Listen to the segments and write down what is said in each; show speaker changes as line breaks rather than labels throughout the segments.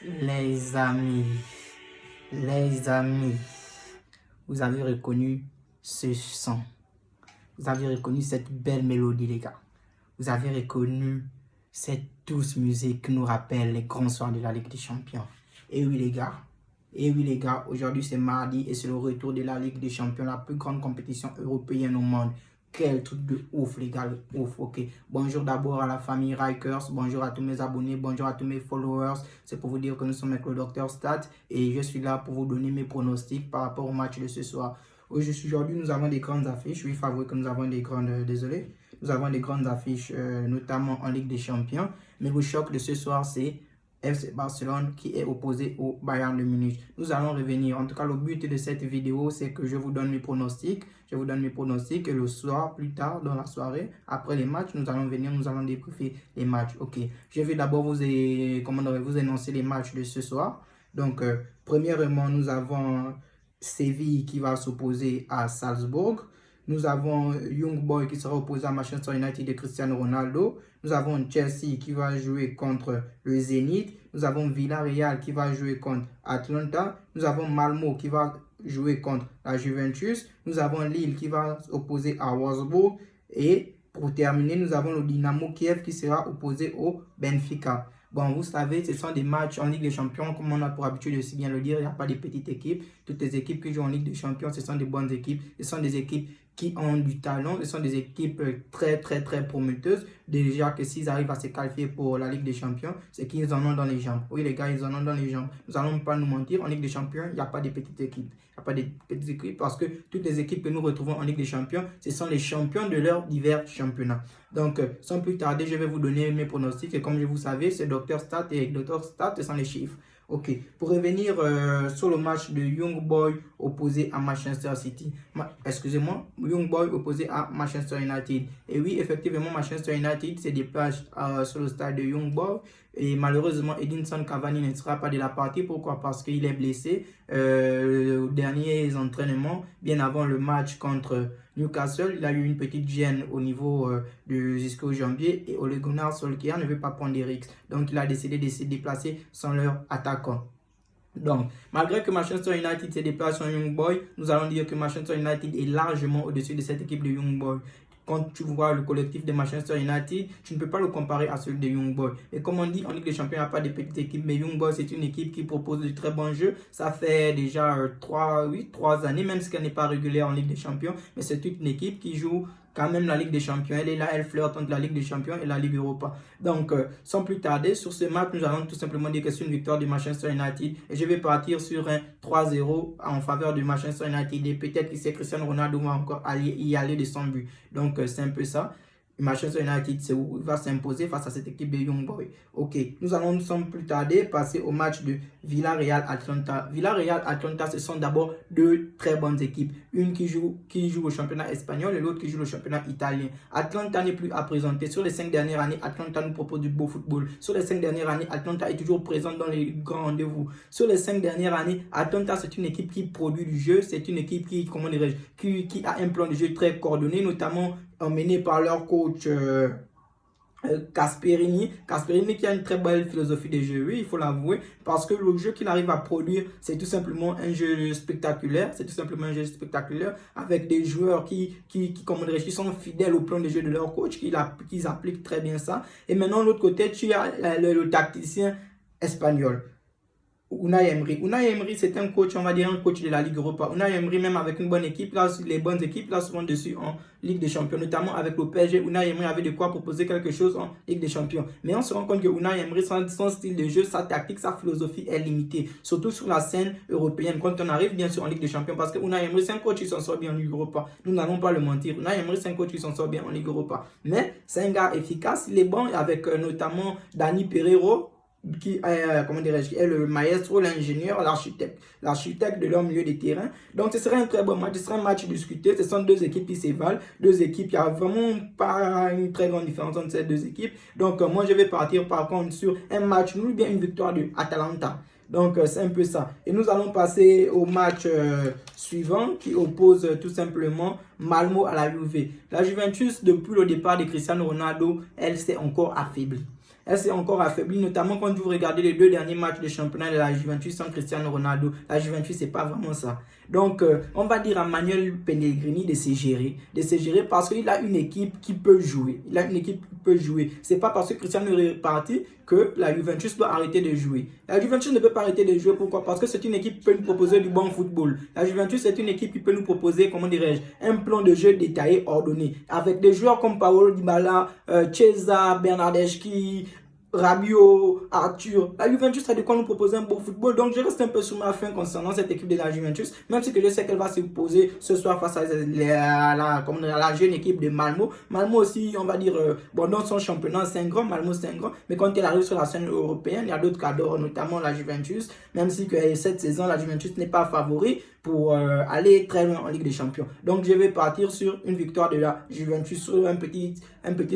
Les amis, vous avez reconnu ce son, vous avez reconnu cette belle mélodie les gars, vous avez reconnu cette douce musique qui nous rappelle les grands soirs de la Ligue des Champions. Et oui les gars, aujourd'hui c'est mardi et c'est le retour de la Ligue des Champions, la plus grande compétition européenne au monde. Quel truc de ouf les gars, ouf, ok. Bonjour d'abord à la famille Rikers, bonjour à tous mes abonnés, bonjour à tous mes followers. C'est pour vous dire que nous sommes avec le Dr Stat et je suis là pour vous donner mes pronostics par rapport au match de ce soir. Aujourd'hui, nous avons des grandes affiches, oui, favori que nous avons des grandes, nous avons des grandes affiches, notamment en Ligue des Champions. Mais le choc de ce soir, c'est FC Barcelone qui est opposé au Bayern de Munich. Nous allons revenir. En tout cas, le but de cette vidéo, c'est que je vous donne mes pronostics. Je vous donne mes pronostics et le soir, plus tard dans la soirée, après les matchs, nous allons venir, nous allons débriefer les matchs. Ok. Je vais d'abord vous énoncer les matchs de ce soir. Donc, premièrement, nous avons Séville qui va s'opposer à Salzbourg. Nous avons Young Boy qui sera opposé à Manchester United de Cristiano Ronaldo. Nous avons Chelsea qui va jouer contre le Zénith. Nous avons Villarreal qui va jouer contre Atlanta. Nous avons Malmo qui va jouer contre la Juventus. Nous avons Lille qui va s'opposer à Wolfsburg. Et pour terminer, nous avons le Dynamo Kiev qui sera opposé au Benfica. Bon, vous savez, ce sont des matchs en Ligue des Champions, comme on a pour habitude de si bien le dire, il n'y a pas de petites équipes. Toutes les équipes qui jouent en Ligue des Champions, ce sont des bonnes équipes. Ce sont des équipes qui ont du talent, ce sont des équipes très prometteuses. Déjà que s'ils arrivent à se qualifier pour la Ligue des Champions, c'est qu'ils en ont dans les jambes. Oui les gars, ils en ont dans les jambes. Nous n'allons pas nous mentir, en Ligue des Champions, il n'y a pas de petites équipes. Il n'y a pas de petites équipes parce que toutes les équipes que nous retrouvons en Ligue des Champions, ce sont les champions de leurs divers championnats. Donc, sans plus tarder, je vais vous donner mes pronostics. Et comme vous savez, c'est Dr Stat et Dr Stat, ce sont les chiffres. Ok, pour revenir sur le match de Young Boy opposé à Manchester City. Excusez-moi, Young Boy opposé à Manchester United. Et oui, effectivement, Manchester United se déplace sur le stade de Young Boy. Et malheureusement, Edinson Cavani ne sera pas de la partie. Pourquoi? Parce qu'il est blessé aux derniers entraînements, bien avant le match contre Newcastle. Il a eu une petite gêne au niveau jusqu'au janvier et Ole Gunnar Solskjaer ne veut pas prendre des risques. Donc, il a décidé de se déplacer sans leur attaquant. Donc, malgré que Manchester United se déplace en Young Boy, nous allons dire que Manchester United est largement au-dessus de cette équipe de Young Boy. Quand tu vois le collectif de Manchester United, tu ne peux pas le comparer à celui de Young Boy. Et comme on dit, en Ligue des Champions, il n'y a pas de petites équipes, mais Young Boy, c'est une équipe qui propose de très bons jeux. Ça fait déjà 3 années, même si elle n'est pas régulière en Ligue des Champions, mais c'est une équipe qui joue quand même la Ligue des Champions. Elle est là, elle flirte entre la Ligue des Champions et la Ligue Europa. Donc, sans plus tarder, sur ce match, nous allons tout simplement dire que c'est une victoire du Manchester United. Et je vais partir sur un 3-0 en faveur du Manchester United. Et peut-être que c'est Cristiano Ronaldo va encore y aller de son but. Donc, c'est un peu ça. Manchester United va s'imposer face à cette équipe de Young Boy. Ok, nous allons sans plus tarder passer au match de Villarreal-Atlanta. Villarreal-Atlanta, ce sont d'abord deux très bonnes équipes. Une qui joue au championnat espagnol et l'autre qui joue au championnat italien. Atlanta n'est plus à présenter. Sur les 5 dernières années, Atlanta nous propose du beau football. Sur les 5 dernières années, Atlanta est toujours présente dans les grands rendez-vous. Sur les 5 dernières années, Atlanta, c'est une équipe qui produit du jeu. C'est une équipe qui a un plan de jeu très coordonné, notamment emmené par leur coach Gasperini qui a une très belle philosophie de jeu, oui, il faut l'avouer, parce que le jeu qu'il arrive à produire, c'est tout simplement un jeu spectaculaire, avec des joueurs qui sont fidèles au plan de jeu de leur coach, qui appliquent très bien ça. Et maintenant, de l'autre côté, tu as le tacticien espagnol. Unai Emery, c'est un coach, on va dire un coach de la Ligue Europa. Unai Emery, même avec une bonne équipe, là, les bonnes équipes, là, souvent dessus en Ligue des Champions, notamment avec le PSG. Unai Emery avait de quoi proposer quelque chose en Ligue des Champions. Mais on se rend compte que Unai Emery, son style de jeu, sa tactique, sa philosophie est limitée. Surtout sur la scène européenne, quand on arrive bien sûr en Ligue des Champions. Parce que Unai Emery, c'est un coach qui s'en sort bien en Ligue Europa. Nous n'allons pas le mentir. Unai Emery, c'est un coach qui s'en sort bien en Ligue Europa. Mais c'est un gars efficace. Il est bon avec notamment Dani Pereiro, qui est le maestro, l'ingénieur, l'architecte de leur milieu de terrain. Donc ce serait un très bon match, ce serait un match discuté. Ce sont deux équipes qui s'évalent, deux équipes qui n'ont vraiment pas une très grande différence entre ces deux équipes. Donc moi je vais partir par contre sur un match nul, bien une victoire de Atalanta. Donc c'est un peu ça. Et nous allons passer au match suivant qui oppose tout simplement Malmo à la Juve. La Juventus, depuis le départ de Cristiano Ronaldo, elle s'est encore affaiblie. elle s'est encore affaiblie, notamment quand vous regardez les 2 derniers matchs de championnat de la Juventus sans Cristiano Ronaldo. La Juventus, c'est pas vraiment ça. Donc, on va dire à Manuel Pellegrini de se gérer parce qu'il a une équipe qui peut jouer. Il a une équipe qui peut jouer. C'est pas parce que Cristiano est parti que la Juventus doit arrêter de jouer. La Juventus ne peut pas arrêter de jouer. Pourquoi? Parce que c'est une équipe qui peut nous proposer du bon football. La Juventus, c'est une équipe qui peut nous proposer, comment dirais-je, un plan de jeu détaillé, ordonné. Avec des joueurs comme Paolo Dybala, Chiesa, Bernardeschi, Rabiot, Arthur. La Juventus a de quoi nous proposer un beau football. Donc je reste un peu sur ma faim concernant cette équipe de la Juventus. Même si que je sais qu'elle va se poser ce soir face à la jeune équipe de Malmo. Malmo aussi, on va dire, bon, dans son championnat, c'est un grand. Malmo, c'est un grand. Mais quand elle arrive sur la scène européenne, il y a d'autres cadres, notamment la Juventus. Même si que cette saison, la Juventus n'est pas favori pour aller très loin en Ligue des Champions. Donc je vais partir sur une victoire de la Juventus sur un petit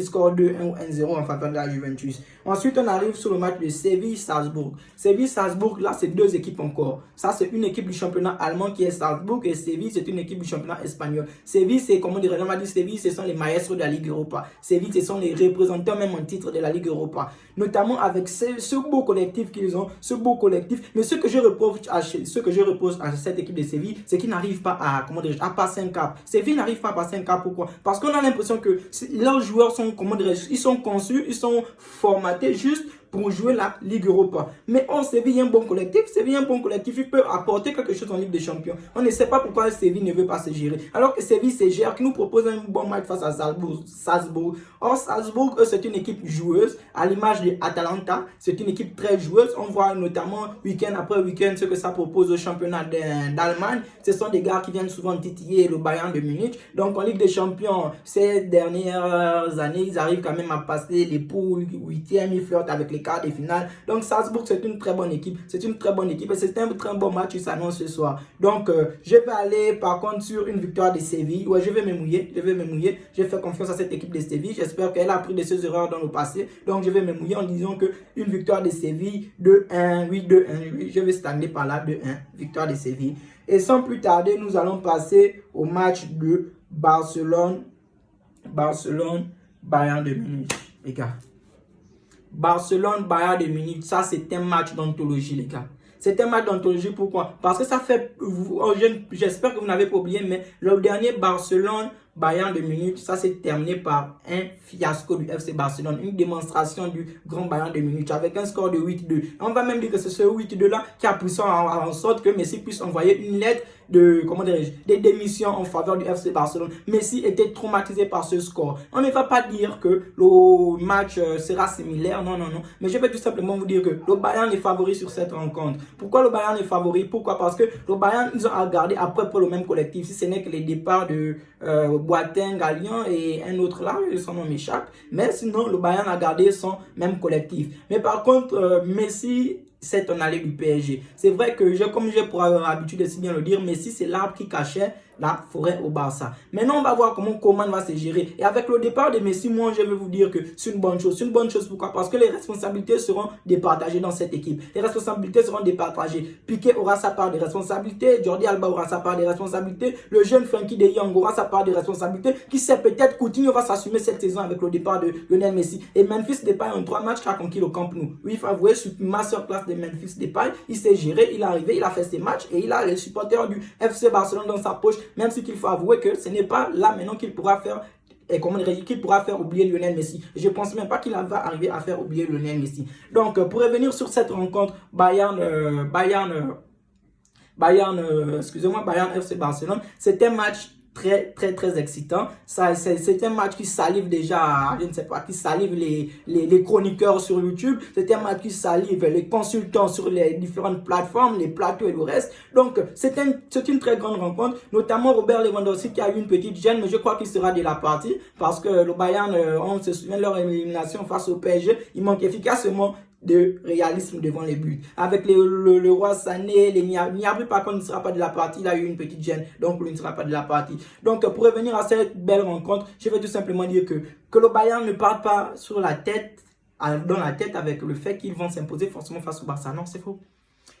score 2-1 ou 1-0 en faveur de la Juventus. Ensuite, on arrive sur le match de Séville-Salzbourg. Séville-Salzbourg, là, c'est 2 équipes encore. Ça, c'est une équipe du championnat allemand qui est Salzbourg et Séville, c'est une équipe du championnat espagnol. Séville, c'est, comment dire, on va dire Séville, ce sont les maestros de la Ligue Europa. Séville, ce sont les représentants même en titre de la Ligue Europa. Notamment avec ce beau collectif qu'ils ont, ce beau collectif. Mais ce que je reproche à cette équipe de Séville, c'est qu'ils n'arrivent pas à, comment dire, à passer un cap. Séville n'arrive pas à passer un cap. Pourquoi? Parce qu'on a l'impression que leurs joueurs sont, comment dire, ils sont conçus, ils sont formatés juste pour jouer la Ligue Europa. Mais Séville est un bon collectif. Séville est un bon collectif. Il peut apporter quelque chose en Ligue des Champions. On ne sait pas pourquoi Séville ne veut pas se gérer. Alors que Séville se gère, qui nous propose un bon match face à Salzbourg. Or, Salzbourg, c'est une équipe joueuse, à l'image de Atalanta. C'est une équipe très joueuse. On voit notamment week-end après week-end ce que ça propose au championnat d'Allemagne. Ce sont des gars qui viennent souvent titiller le Bayern de Munich. Donc, en Ligue des Champions, ces dernières années, ils arrivent quand même à passer les poules, 8e, ils flirtent avec les quarts de finale. Donc Salzbourg, c'est une très bonne équipe. C'est une très bonne équipe et c'est un très bon match qui s'annonce ce soir. Donc je vais aller par contre sur une victoire de Séville. Ouais, je vais me mouiller. Je fais confiance à cette équipe de Séville. J'espère qu'elle a appris de ses erreurs dans le passé. Donc je vais me mouiller en disant que une victoire de Séville 2-1. Oui, 2-1. Oui, je vais stagner par là, 2-1. Victoire de Séville. Et sans plus tarder, nous allons passer au match de Barcelone-Bayern de Munich. Les gars. Barcelone-Bayern de Munich, ça c'est un match d'anthologie, les gars. C'est un match d'anthologie, pourquoi? Parce que ça fait, j'espère que vous n'avez pas oublié, mais le dernier Barcelone-Bayern de Munich, ça s'est terminé par un fiasco du FC Barcelone, une démonstration du grand Bayern de Munich avec un score de 8-2. On va même dire que c'est ce 8-2 là qui a poussé en sorte que Messi puisse envoyer une lettre de, comment dirais-je, des démissions en faveur du FC Barcelone. Messi était traumatisé par ce score. On ne va pas dire que le match sera similaire, non. Mais je vais tout simplement vous dire que le Bayern est favori sur cette rencontre. Pourquoi le Bayern est favori? Pourquoi? Parce que le Bayern, ils ont regardé après pour le même collectif. Si ce n'est que les départs de Boateng à Lyon et un autre là, son nom m'échappe. Mais sinon, le Bayern a gardé son même collectif. Mais par contre, Messi c'est en allée du PSG. C'est vrai que, comme j'ai pour habitude de si bien le dire, Messi, c'est l'arbre qui cachait la forêt au Barça. Maintenant, on va voir comment Coman va se gérer. Et avec le départ de Messi, moi, je vais vous dire que c'est une bonne chose. C'est une bonne chose, pourquoi? Parce que les responsabilités seront départagées dans cette équipe. Les responsabilités seront départagées. Piqué aura sa part de responsabilité. Jordi Alba aura sa part de responsabilité. Le jeune Frenkie de Jong aura sa part de responsabilité. Qui sait, peut-être Coutinho va s'assumer cette saison avec le départ de Lionel Messi. Et Memphis Depay, en 3 matchs, a conquis le Camp Nou. Oui, il faut avouer, sur une masterclass de Memphis Depay, il s'est géré, il est arrivé, il a fait ses matchs et il a les supporters du FC Barcelone dans sa poche. Même si qu'il faut avouer que ce n'est pas là maintenant qu'il pourra faire oublier Lionel Messi. Je ne pense même pas qu'il va arriver à faire oublier Lionel Messi. Donc, pour revenir sur cette rencontre, Bayern FC Barcelone, c'est un match très excitant. C'est un match qui salive déjà, je ne sais pas, qui salive les chroniqueurs sur YouTube. C'est un match qui salive les consultants sur les différentes plateformes, les plateaux et le reste. Donc, c'est une très grande rencontre, notamment Robert Lewandowski qui a eu une petite gêne, mais je crois qu'il sera de la partie parce que le Bayern, on se souvient de leur élimination face au PSG, il manque efficacement de réalisme devant les buts. Avec le roi Sané, Niabri par contre ne sera pas de la partie, il a eu une petite gêne, donc il ne sera pas de la partie. Donc pour revenir à cette belle rencontre, je vais tout simplement dire que le Bayern ne parte pas dans la tête avec le fait qu'ils vont s'imposer forcément face au Barça. Non, c'est faux.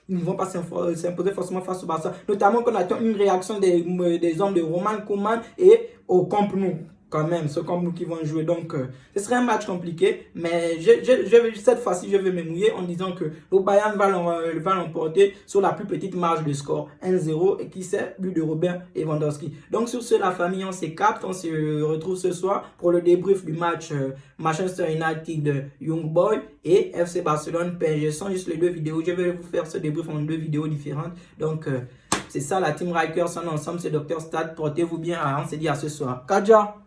Ils ne vont pas s'imposer forcément face au Barça. Notamment qu'on attend une réaction des hommes de Roman Koeman et au Camp Nou. quand même, ceux comme nous qui vont jouer. Donc, ce serait un match compliqué. Mais cette fois-ci, je vais me mouiller en disant que le Bayern va l'emporter sur la plus petite marge de score. 1-0 et qui sait, but de Robert Lewandowski. Donc, sur ce, la famille, on s'écarte. On se retrouve ce soir pour le débrief du match Manchester United de Young Boy et FC Barcelone PSG. Ce sont juste les deux vidéos. Je vais vous faire ce débrief en deux vidéos différentes. Donc, c'est ça la Team Rikers en ensemble. C'est Dr Stad. Portez-vous bien. On se dit à ce soir. Kaja!